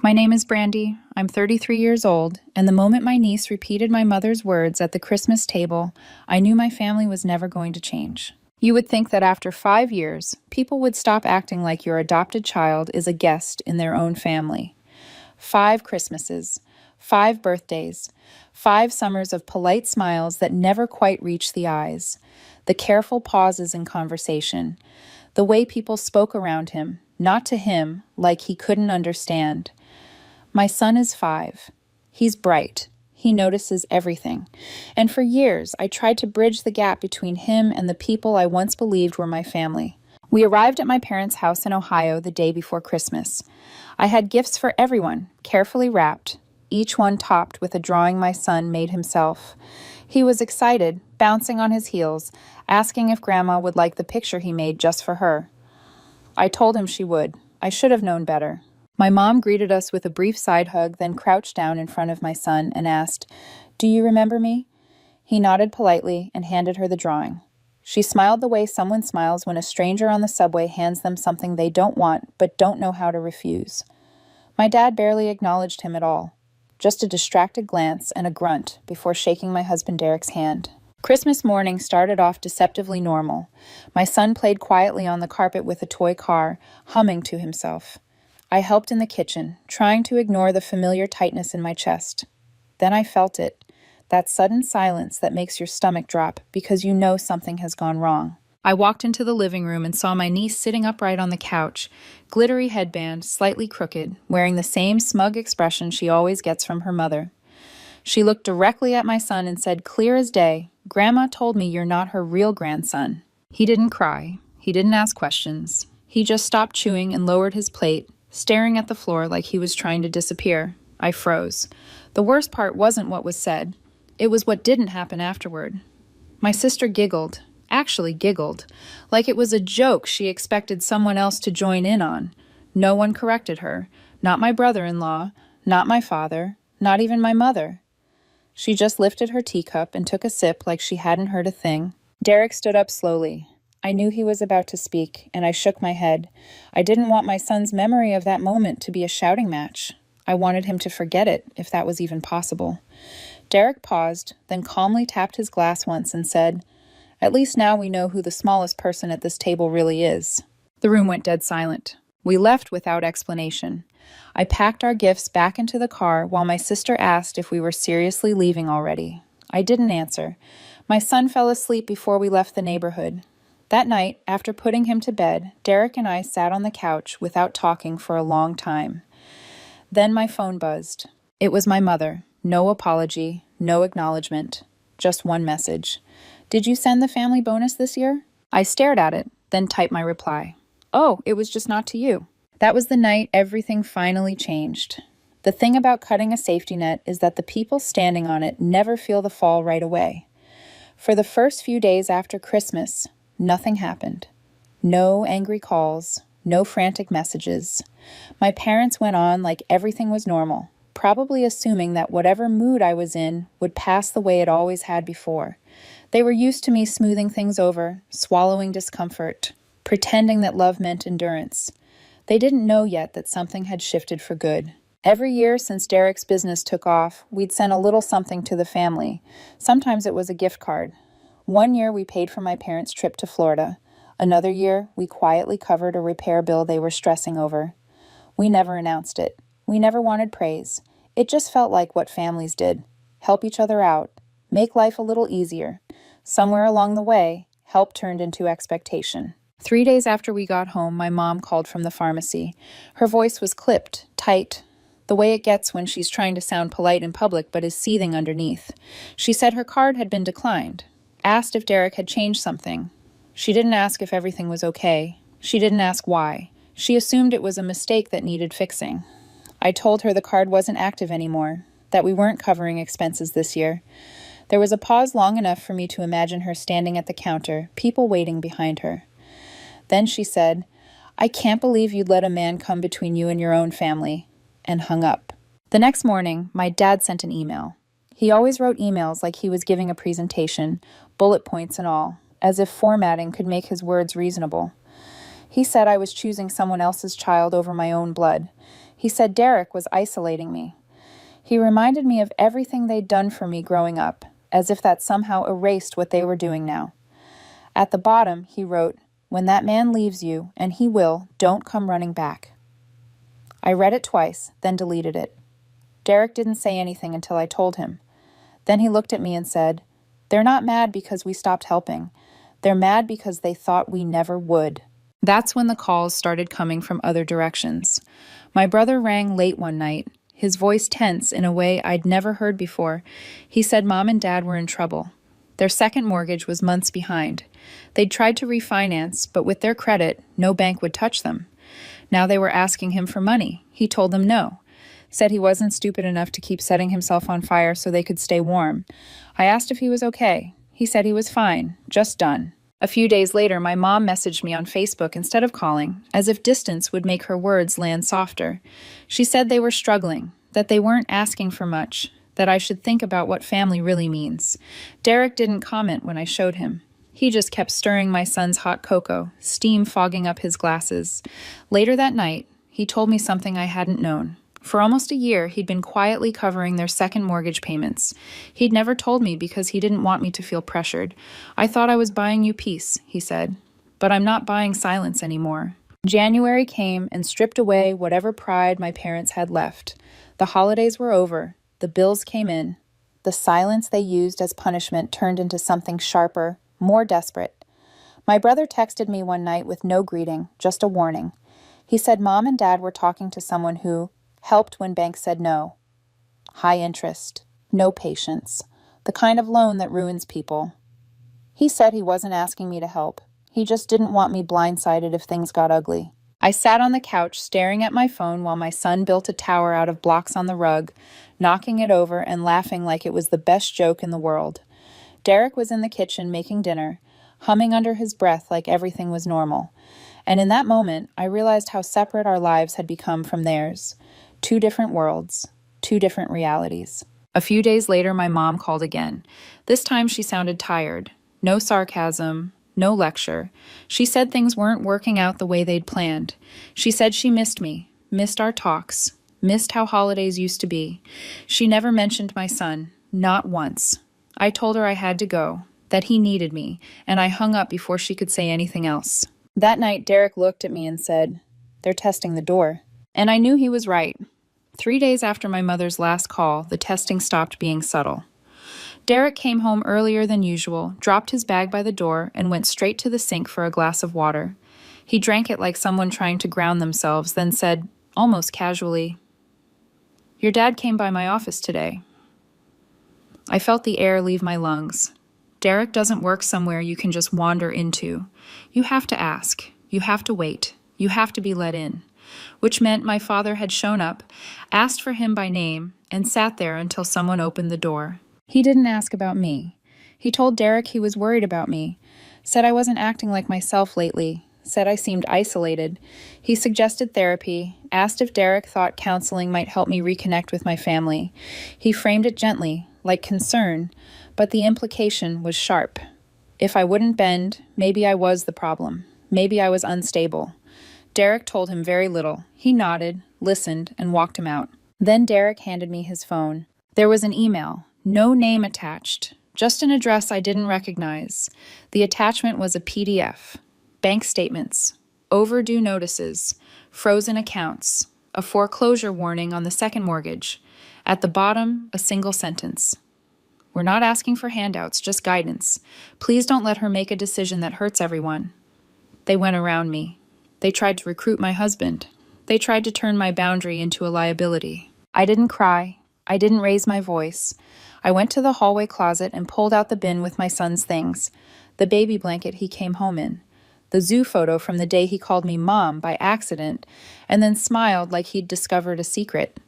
My name is Brandy. I'm 33 years old, and the moment my niece repeated my mother's words at the Christmas table, I knew my family was never going to change. You would think that after 5 years, people would stop acting like your adopted child is a guest in their own family. 5 Christmases, 5 birthdays, 5 summers of polite smiles that never quite reach the eyes, the careful pauses in conversation, the way people spoke around him, not to him, like he couldn't understand. My son is 5. He's bright. He notices everything. And for years, I tried to bridge the gap between him and the people I once believed were my family. We arrived at my parents' house in Ohio the day before Christmas. I had gifts for everyone, carefully wrapped, each one topped with a drawing my son made himself. He was excited, bouncing on his heels, asking if Grandma would like the picture he made just for her. I told him she would. I should have known better. My mom greeted us with a brief side hug, then crouched down in front of my son and asked, "Do you remember me?" He nodded politely and handed her the drawing. She smiled the way someone smiles when a stranger on the subway hands them something they don't want but don't know how to refuse. My dad barely acknowledged him at all, just a distracted glance and a grunt before shaking my husband Derek's hand. Christmas morning started off deceptively normal. My son played quietly on the carpet with a toy car, humming to himself. I helped in the kitchen, trying to ignore the familiar tightness in my chest. Then I felt it, that sudden silence that makes your stomach drop because you know something has gone wrong. I walked into the living room and saw my niece sitting upright on the couch, glittery headband, slightly crooked, wearing the same smug expression she always gets from her mother. She looked directly at my son and said clear as day, "Grandma told me you're not her real grandson." He didn't cry. He didn't ask questions. He just stopped chewing and lowered his plate, staring at the floor like he was trying to disappear. I froze. The worst part wasn't what was said. It was what didn't happen afterward. My sister giggled, actually giggled, like it was a joke she expected someone else to join in on. No one corrected her. Not my brother-in-law, not my father, not even my mother. She just lifted her teacup and took a sip like she hadn't heard a thing. Derek stood up slowly. I knew he was about to speak, and I shook my head. I didn't want my son's memory of that moment to be a shouting match. I wanted him to forget it, if that was even possible. Derek paused, then calmly tapped his glass once and said, "At least now we know who the smallest person at this table really is." The room went dead silent. We left without explanation. I packed our gifts back into the car while my sister asked if we were seriously leaving already. I didn't answer. My son fell asleep before we left the neighborhood. That night, after putting him to bed, Derek and I sat on the couch without talking for a long time. Then my phone buzzed. It was my mother. No apology, no acknowledgement, just one message. "Did you send the family bonus this year?" I stared at it, then typed my reply. "Oh, it was just not to you." That was the night everything finally changed. The thing about cutting a safety net is that the people standing on it never feel the fall right away. For the first few days after Christmas, nothing happened. No angry calls, no frantic messages. My parents went on like everything was normal, probably assuming that whatever mood I was in would pass the way it always had before. They were used to me smoothing things over, swallowing discomfort, pretending that love meant endurance. They didn't know yet that something had shifted for good. Every year since Derek's business took off, we'd sent a little something to the family. Sometimes it was a gift card. One year we paid for my parents' trip to Florida. Another year, we quietly covered a repair bill they were stressing over. We never announced it. We never wanted praise. It just felt like what families did. Help each other out. Make life a little easier. Somewhere along the way, help turned into expectation. 3 days after we got home, my mom called from the pharmacy. Her voice was clipped, tight, the way it gets when she's trying to sound polite in public but is seething underneath. She said her card had been declined. Asked if Derek had changed something. She didn't ask if everything was okay. She didn't ask why. She assumed it was a mistake that needed fixing. I told her the card wasn't active anymore, that we weren't covering expenses this year. There was a pause long enough for me to imagine her standing at the counter, people waiting behind her. Then she said, "I can't believe you'd let a man come between you and your own family," and hung up. The next morning, my dad sent an email. He always wrote emails like he was giving a presentation, bullet points and all, as if formatting could make his words reasonable. He said I was choosing someone else's child over my own blood. He said Derek was isolating me. He reminded me of everything they'd done for me growing up, as if that somehow erased what they were doing now. At the bottom, he wrote, "When that man leaves you, and he will, don't come running back." I read it twice, then deleted it. Derek didn't say anything until I told him. Then he looked at me and said, "They're not mad because we stopped helping. They're mad because they thought we never would." That's when the calls started coming from other directions. My brother rang late one night, his voice tense in a way I'd never heard before. He said Mom and Dad were in trouble. Their second mortgage was months behind. They'd tried to refinance, but with their credit, no bank would touch them. Now they were asking him for money. He told them no. Said he wasn't stupid enough to keep setting himself on fire so they could stay warm. I asked if he was okay. He said he was fine, just done. A few days later, my mom messaged me on Facebook instead of calling, as if distance would make her words land softer. She said they were struggling, that they weren't asking for much, that I should think about what family really means. Derek didn't comment when I showed him. He just kept stirring my son's hot cocoa, steam fogging up his glasses. Later that night, he told me something I hadn't known. For almost a year, he'd been quietly covering their second mortgage payments. He'd never told me because he didn't want me to feel pressured. "I thought I was buying you peace," he said. "But I'm not buying silence anymore." January came and stripped away whatever pride my parents had left. The holidays were over. The bills came in. The silence they used as punishment turned into something sharper, more desperate. My brother texted me one night with no greeting, just a warning. He said Mom and Dad were talking to someone who helped when banks said no. High interest, no patience, the kind of loan that ruins people. He said he wasn't asking me to help. He just didn't want me blindsided if things got ugly. I sat on the couch staring at my phone while my son built a tower out of blocks on the rug, knocking it over and laughing like it was the best joke in the world. Derek was in the kitchen making dinner, humming under his breath like everything was normal. And in that moment, I realized how separate our lives had become from theirs. 2 different worlds, 2 different realities. A few days later, my mom called again. This time she sounded tired. No sarcasm, no lecture. She said things weren't working out the way they'd planned. She said she missed me, missed our talks, missed how holidays used to be. She never mentioned my son, not once. I told her I had to go, that he needed me, and I hung up before she could say anything else. That night, Derek looked at me and said, "They're testing the door." And I knew he was right. 3 days after my mother's last call, the testing stopped being subtle. Derek came home earlier than usual, dropped his bag by the door, and went straight to the sink for a glass of water. He drank it like someone trying to ground themselves, then said, almost casually, "Your dad came by my office today." I felt the air leave my lungs. Derek doesn't work somewhere you can just wander into. You have to ask. You have to wait. You have to be let in. Which meant my father had shown up, asked for him by name, and sat there until someone opened the door. He didn't ask about me. He told Derek he was worried about me, said I wasn't acting like myself lately, said I seemed isolated. He suggested therapy, asked if Derek thought counseling might help me reconnect with my family. He framed it gently, like concern, but the implication was sharp. If I wouldn't bend, maybe I was the problem. Maybe I was unstable. Derek told him very little. He nodded, listened, and walked him out. Then Derek handed me his phone. There was an email, no name attached, just an address I didn't recognize. The attachment was a PDF, bank statements, overdue notices, frozen accounts, a foreclosure warning on the second mortgage. At the bottom, a single sentence. "We're not asking for handouts, just guidance. Please don't let her make a decision that hurts everyone." They went around me. They tried to recruit my husband. They tried to turn my boundary into a liability. I didn't cry. I didn't raise my voice. I went to the hallway closet and pulled out the bin with my son's things. The baby blanket he came home in. The zoo photo from the day he called me Mom by accident, and then smiled like he'd discovered a secret.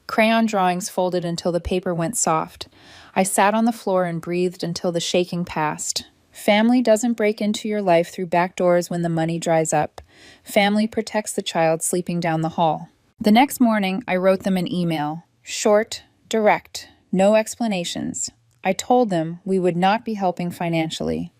Crayon drawings folded until the paper went soft. I sat on the floor and breathed until the shaking passed. Family doesn't break into your life through back doors when the money dries up. Family protects the child sleeping down the hall. The next morning, I wrote them an email. Short, direct, no explanations. I told them we would not be helping financially.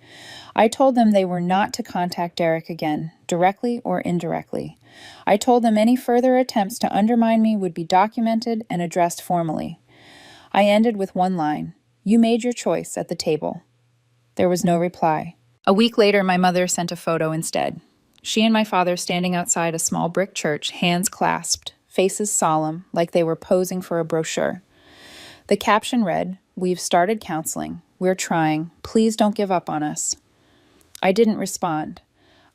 I told them they were not to contact Derek again, directly or indirectly. I told them any further attempts to undermine me would be documented and addressed formally. I ended with one line: "You made your choice at the table." There was no reply. A week later, my mother sent a photo instead. She and my father standing outside a small brick church, hands clasped, faces solemn, like they were posing for a brochure. The caption read, "We've started counseling. We're trying. Please don't give up on us." I didn't respond.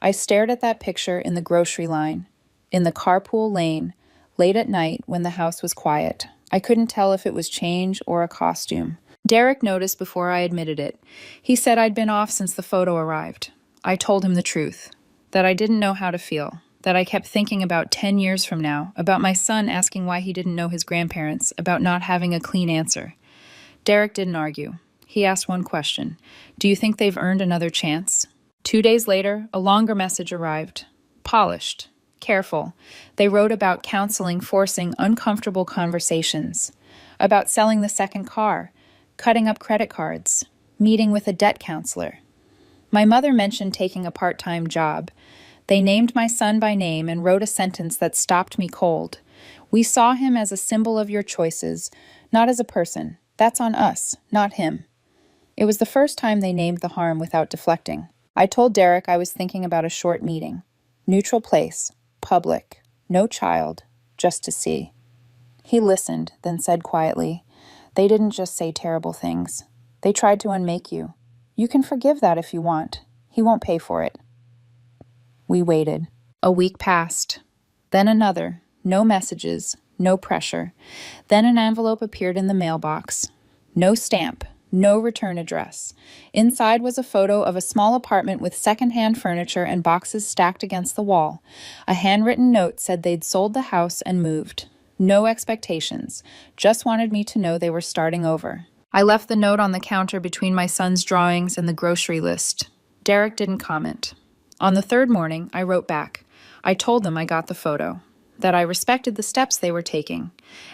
I stared at that picture in the grocery line, in the carpool lane, late at night when the house was quiet. I couldn't tell if it was change or a costume. Derek noticed before I admitted it. He said I'd been off since the photo arrived. I told him the truth, that I didn't know how to feel, that I kept thinking about 10 years from now, about my son asking why he didn't know his grandparents, about not having a clean answer. Derek didn't argue. He asked one question: "Do you think they've earned another chance?" 2 days later, a longer message arrived. Polished, careful. They wrote about counseling forcing uncomfortable conversations, about selling the second car, cutting up credit cards, meeting with a debt counselor. My mother mentioned taking a part-time job. They named my son by name and wrote a sentence that stopped me cold. "We saw him as a symbol of your choices, not as a person. That's on us, not him." It was the first time they named the harm without deflecting. I told Derek I was thinking about a short meeting. Neutral place, public, no child, just to see. He listened, then said quietly, "They didn't just say terrible things. They tried to unmake you. You can forgive that if you want. He won't pay for it." We waited. A week passed. Then another. No messages, no pressure. Then an envelope appeared in the mailbox. No stamp, no return address. Inside was a photo of a small apartment with secondhand furniture and boxes stacked against the wall. A handwritten note said they'd sold the house and moved. No expectations. Just wanted me to know they were starting over. I left the note on the counter between my son's drawings and the grocery list. Derek didn't comment. On the third morning, I wrote back. I told them I got the photo, that I respected the steps they were taking,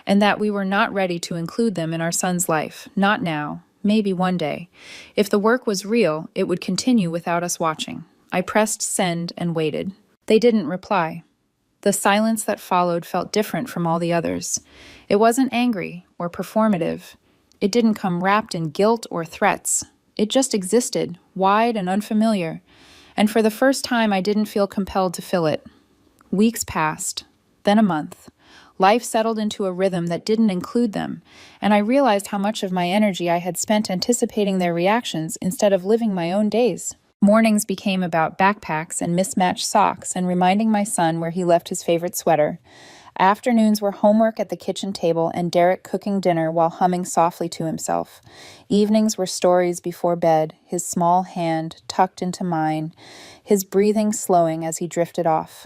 and that we were not ready to include them in our son's life, not now, maybe one day. If the work was real, it would continue without us watching. I pressed send and waited. They didn't reply. The silence that followed felt different from all the others. It wasn't angry or performative. It didn't come wrapped in guilt or threats. It just existed, wide and unfamiliar. And for the first time, I didn't feel compelled to fill it. Weeks passed, then a month. Life settled into a rhythm that didn't include them, and I realized how much of my energy I had spent anticipating their reactions instead of living my own days. Mornings became about backpacks and mismatched socks and reminding my son where he left his favorite sweater. Afternoons were homework at the kitchen table and Derek cooking dinner while humming softly to himself. Evenings were stories before bed, his small hand tucked into mine, his breathing slowing as he drifted off.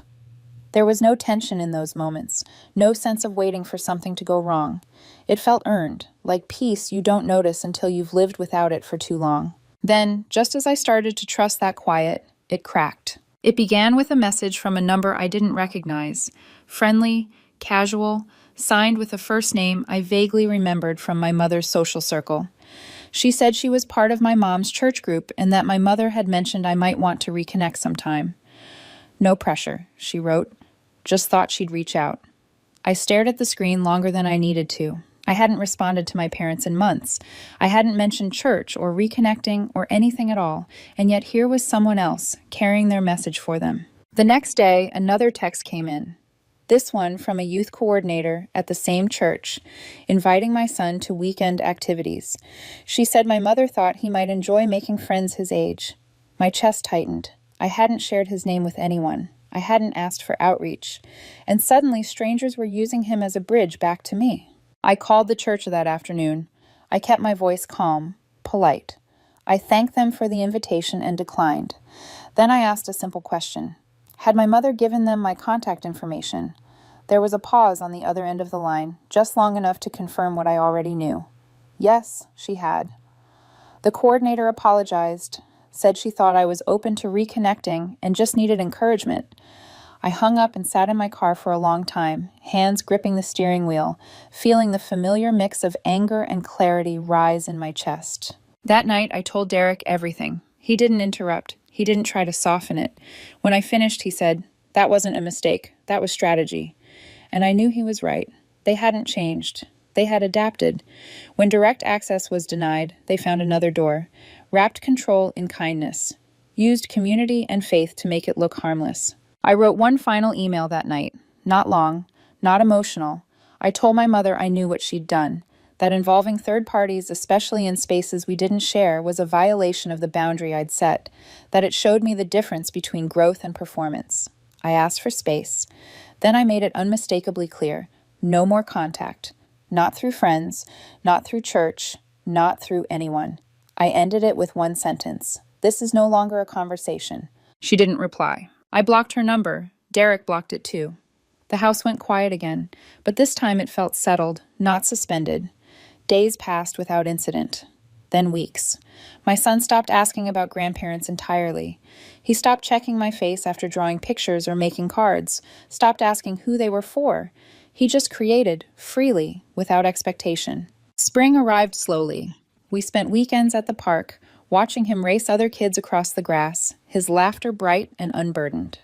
There was no tension in those moments, no sense of waiting for something to go wrong. It felt earned, like peace you don't notice until you've lived without it for too long. Then, just as I started to trust that quiet, it cracked. It began with a message from a number I didn't recognize, friendly, casual, signed with a first name I vaguely remembered from my mother's social circle. She said she was part of my mom's church group and that my mother had mentioned I might want to reconnect sometime. "No pressure," she wrote. "Just thought she'd reach out." I stared at the screen longer than I needed to. I hadn't responded to my parents in months. I hadn't mentioned church or reconnecting or anything at all, and yet here was someone else, carrying their message for them. The next day, another text came in. This one from a youth coordinator at the same church, inviting my son to weekend activities. She said my mother thought he might enjoy making friends his age. My chest tightened. I hadn't shared his name with anyone. I hadn't asked for outreach. And suddenly strangers were using him as a bridge back to me. I called the church that afternoon. I kept my voice calm, polite. I thanked them for the invitation and declined. Then I asked a simple question. Had my mother given them my contact information? There was a pause on the other end of the line, just long enough to confirm what I already knew. Yes, she had. The coordinator apologized, said she thought I was open to reconnecting and just needed encouragement. I hung up and sat in my car for a long time, hands gripping the steering wheel, feeling the familiar mix of anger and clarity rise in my chest. That night, I told Derek everything. He didn't interrupt. He didn't try to soften it. When I finished, he said, "That wasn't a mistake. That was strategy. And I knew he was right. They hadn't changed. They had adapted. When direct access was denied, they found another door, wrapped control in kindness, used community and faith to make it look harmless. I wrote one final email that night. Not long, not emotional. I told my mother I knew what she'd done, that involving third parties, especially in spaces we didn't share, was a violation of the boundary I'd set, that it showed me the difference between growth and performance. I asked for space. Then I made it unmistakably clear. No more contact. Not through friends, not through church, not through anyone. I ended it with one sentence. This is no longer a conversation. She didn't reply. I blocked her number. Derek blocked it too. The house went quiet again, but this time it felt settled, not suspended. Days passed without incident. Then weeks. My son stopped asking about grandparents entirely. He stopped checking my face after drawing pictures or making cards, stopped asking who they were for. He just created, freely, without expectation. Spring arrived slowly. We spent weekends at the park, watching him race other kids across the grass, his laughter bright and unburdened.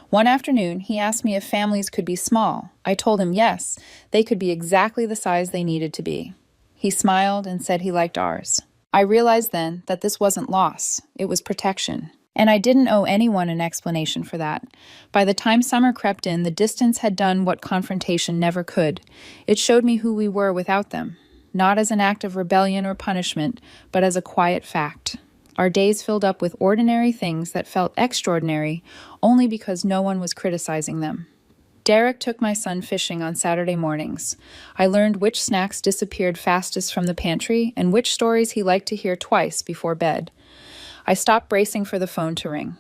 One afternoon, he asked me if families could be small. I told him yes, they could be exactly the size they needed to be. He smiled and said he liked ours. I realized then that this wasn't loss, it was protection. And I didn't owe anyone an explanation for that. By the time summer crept in, the distance had done what confrontation never could. It showed me who we were without them, not as an act of rebellion or punishment, but as a quiet fact. Our days filled up with ordinary things that felt extraordinary only because no one was criticizing them. Derek took my son fishing on Saturday mornings. I learned which snacks disappeared fastest from the pantry and which stories he liked to hear twice before bed. I stopped bracing for the phone to ring.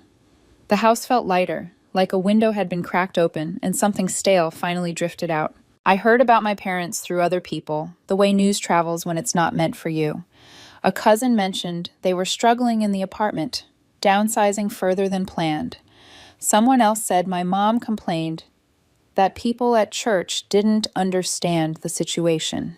The house felt lighter, like a window had been cracked open and something stale finally drifted out. I heard about my parents through other people, the way news travels when it's not meant for you. A cousin mentioned they were struggling in the apartment, downsizing further than planned. Someone else said my mom complained that people at church didn't understand the situation.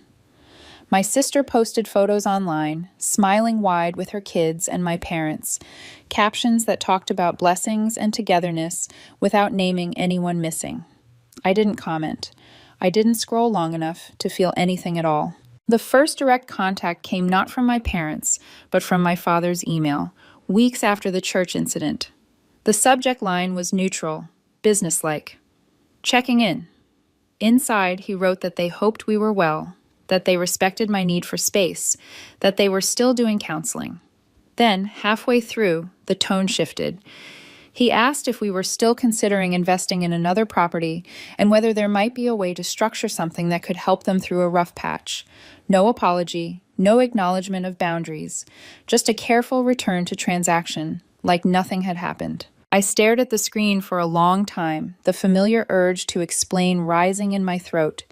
My sister posted photos online, smiling wide with her kids and my parents, captions that talked about blessings and togetherness without naming anyone missing. I didn't comment. I didn't scroll long enough to feel anything at all. The first direct contact came not from my parents, but from my father's email, weeks after the church incident. The subject line was neutral, businesslike. Checking in. Inside, he wrote that they hoped we were well, that they respected my need for space, that they were still doing counseling. Then, halfway through, the tone shifted. He asked if we were still considering investing in another property and whether there might be a way to structure something that could help them through a rough patch. No apology, no acknowledgement of boundaries, just a careful return to transaction, like nothing had happened. I stared at the screen for a long time, the familiar urge to explain rising in my throat,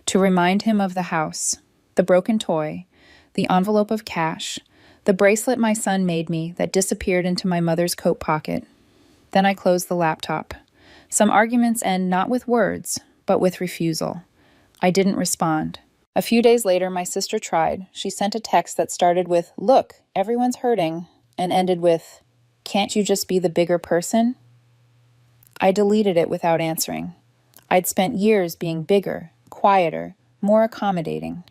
to remind him of the house, the broken toy, the envelope of cash, the bracelet my son made me that disappeared into my mother's coat pocket. Then I closed the laptop. Some arguments end not with words, but with refusal. I didn't respond. A few days later, my sister tried. She sent a text that started with, "Look, everyone's hurting," and ended with, "Can't you just be the bigger person?" I deleted it without answering. I'd spent years being bigger, quieter, more accommodating.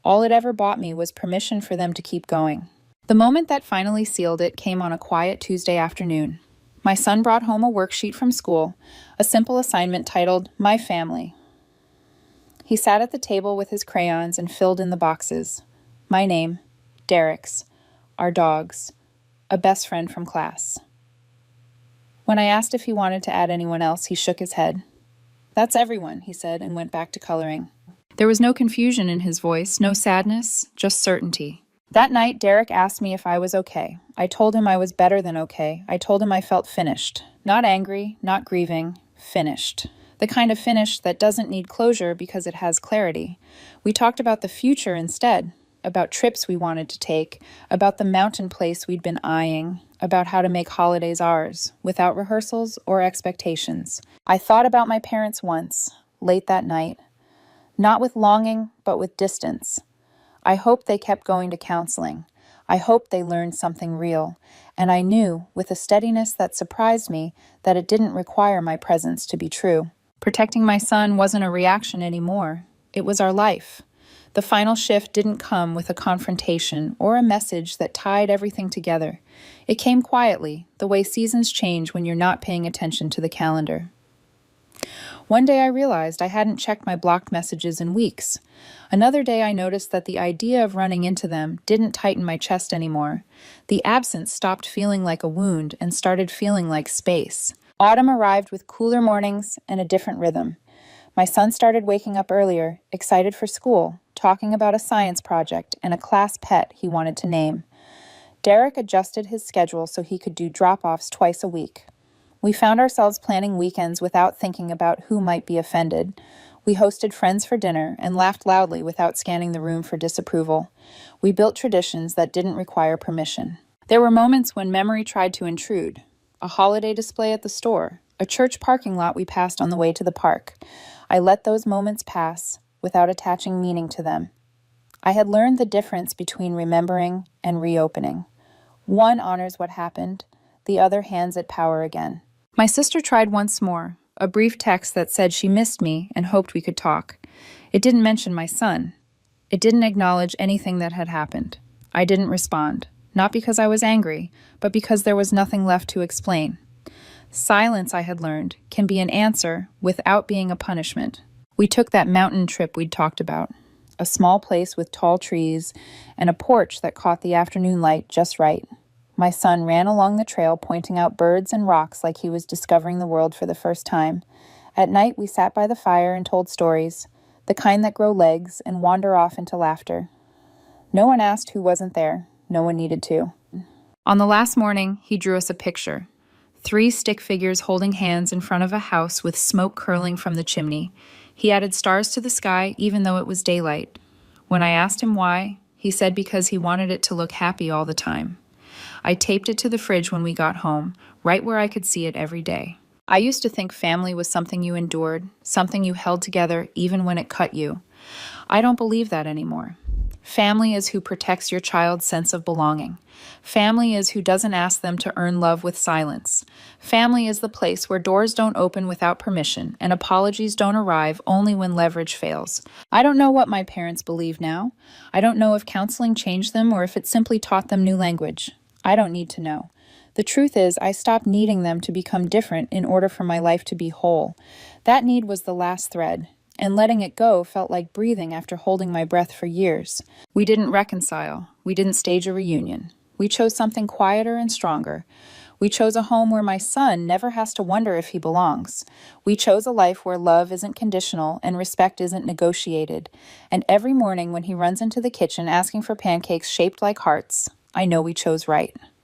All it ever bought me was permission for them to keep going. The moment that finally sealed it came on a quiet Tuesday afternoon. My son brought home a worksheet from school, a simple assignment titled, "My Family." He sat at the table with his crayons and filled in the boxes. My name, Derek's, our dogs, a best friend from class. When I asked if he wanted to add anyone else, he shook his head. "That's everyone," he said, and went back to coloring. There was no confusion in his voice, no sadness, just certainty. That night, Derek asked me if I was okay. I told him I was better than okay. I told him I felt finished. Not angry, not grieving, finished. The kind of finished that doesn't need closure because it has clarity. We talked about the future instead, about trips we wanted to take, about the mountain place we'd been eyeing, about how to make holidays ours, without rehearsals or expectations. I thought about my parents once, late that night, not with longing, but with distance. I hoped they kept going to counseling. I hoped they learned something real, and I knew, with a steadiness that surprised me, that it didn't require my presence to be true. Protecting my son wasn't a reaction anymore. It was our life. The final shift didn't come with a confrontation or a message that tied everything together. It came quietly, the way seasons change when you're not paying attention to the calendar. One day I realized I hadn't checked my blocked messages in weeks. Another day I noticed that the idea of running into them didn't tighten my chest anymore. The absence stopped feeling like a wound and started feeling like space. Autumn arrived with cooler mornings and a different rhythm. My son started waking up earlier, excited for school, talking about a science project and a class pet he wanted to name. Derek adjusted his schedule so he could do drop-offs twice a week. We found ourselves planning weekends without thinking about who might be offended. We hosted friends for dinner and laughed loudly without scanning the room for disapproval. We built traditions that didn't require permission. There were moments when memory tried to intrude. A holiday display at the store, a church parking lot we passed on the way to the park. I let those moments pass without attaching meaning to them. I had learned the difference between remembering and reopening. One honors what happened, the other hands it power again. My sister tried once more, a brief text that said she missed me and hoped we could talk. It didn't mention my son. It didn't acknowledge anything that had happened. I didn't respond, not because I was angry, but because there was nothing left to explain. Silence, I had learned, can be an answer without being a punishment. We took that mountain trip we'd talked about, a small place with tall trees and a porch that caught the afternoon light just right. My son ran along the trail, pointing out birds and rocks like he was discovering the world for the first time. At night, we sat by the fire and told stories, the kind that grow legs and wander off into laughter. No one asked who wasn't there. No one needed to. On the last morning, he drew us a picture. 3 stick figures holding hands in front of a house with smoke curling from the chimney. He added stars to the sky even though it was daylight. When I asked him why, he said because he wanted it to look happy all the time. I taped it to the fridge when we got home, right where I could see it every day. I used to think family was something you endured, something you held together even when it cut you. I don't believe that anymore. Family is who protects your child's sense of belonging. Family is who doesn't ask them to earn love with silence. Family is the place where doors don't open without permission and apologies don't arrive only when leverage fails. I don't know what my parents believe now. I don't know if counseling changed them or if it simply taught them new language. I don't need to know. The truth is, I stopped needing them to become different in order for my life to be whole. That need was the last thread. And letting it go felt like breathing after holding my breath for years. We didn't reconcile. We didn't stage a reunion. We chose something quieter and stronger. We chose a home where my son never has to wonder if he belongs. We chose a life where love isn't conditional and respect isn't negotiated. And every morning when he runs into the kitchen asking for pancakes shaped like hearts, I know we chose right.